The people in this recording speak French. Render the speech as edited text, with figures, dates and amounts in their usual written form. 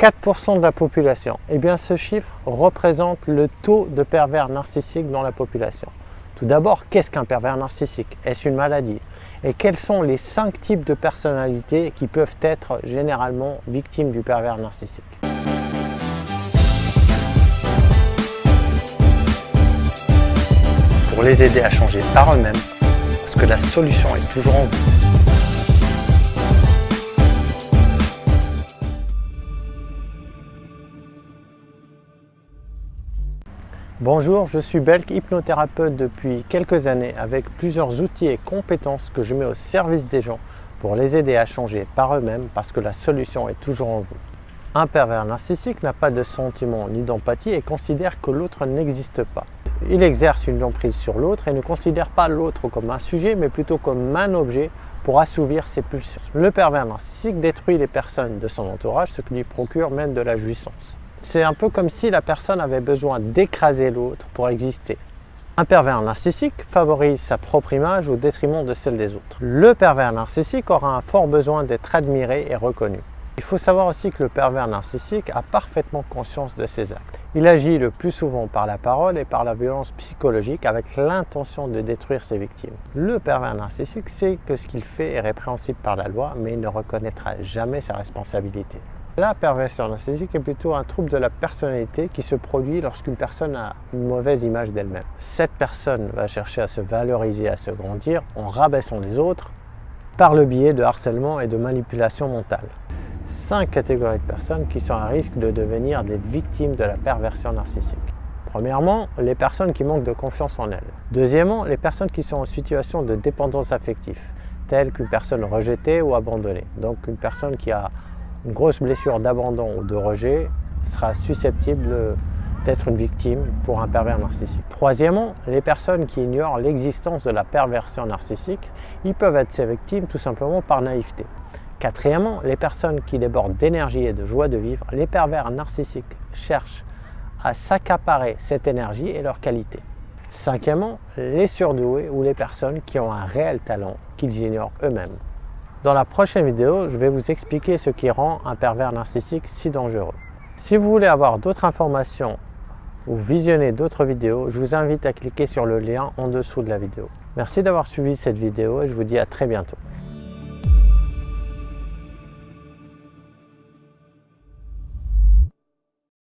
4% de la population. Eh bien, ce chiffre représente le taux de pervers narcissiques dans la population. Tout d'abord, qu'est-ce qu'un pervers narcissique? Est-ce une maladie? Et quels sont les 5 types de personnalités qui peuvent être généralement victimes du pervers narcissique? Pour les aider à changer par eux-mêmes, parce que la solution est toujours en vous. Bonjour, je suis Belk, hypnothérapeute depuis quelques années avec plusieurs outils et compétences que je mets au service des gens pour les aider à changer par eux-mêmes parce que la solution est toujours en vous. Un pervers narcissique n'a pas de sentiment ni d'empathie et considère que l'autre n'existe pas. Il exerce une emprise sur l'autre et ne considère pas l'autre comme un sujet mais plutôt comme un objet pour assouvir ses pulsions. Le pervers narcissique détruit les personnes de son entourage, ce qui lui procure même de la jouissance. C'est un peu comme si la personne avait besoin d'écraser l'autre pour exister. Un pervers narcissique favorise sa propre image au détriment de celle des autres. Le pervers narcissique aura un fort besoin d'être admiré et reconnu. Il faut savoir aussi que le pervers narcissique a parfaitement conscience de ses actes. Il agit le plus souvent par la parole et par la violence psychologique avec l'intention de détruire ses victimes. Le pervers narcissique sait que ce qu'il fait est répréhensible par la loi, mais il ne reconnaîtra jamais sa responsabilité. La perversion narcissique est plutôt un trouble de la personnalité qui se produit lorsqu'une personne a une mauvaise image d'elle-même. Cette personne va chercher à se valoriser, à se grandir en rabaissant les autres par le biais de harcèlement et de manipulation mentale. 5 catégories de personnes qui sont à risque de devenir des victimes de la perversion narcissique. Premièrement, les personnes qui manquent de confiance en elles. Deuxièmement, les personnes qui sont en situation de dépendance affective, telle qu'une personne rejetée ou abandonnée. Donc une personne qui a une grosse blessure d'abandon ou de rejet sera susceptible d'être une victime pour un pervers narcissique. Troisièmement, les personnes qui ignorent l'existence de la perversion narcissique, ils peuvent être ces victimes tout simplement par naïveté. Quatrièmement, les personnes qui débordent d'énergie et de joie de vivre, les pervers narcissiques cherchent à s'accaparer cette énergie et leur qualité. Cinquièmement, les surdoués ou les personnes qui ont un réel talent qu'ils ignorent eux-mêmes. Dans la prochaine vidéo, je vais vous expliquer ce qui rend un pervers narcissique si dangereux. Si vous voulez avoir d'autres informations ou visionner d'autres vidéos, je vous invite à cliquer sur le lien en dessous de la vidéo. Merci d'avoir suivi cette vidéo et je vous dis à très bientôt.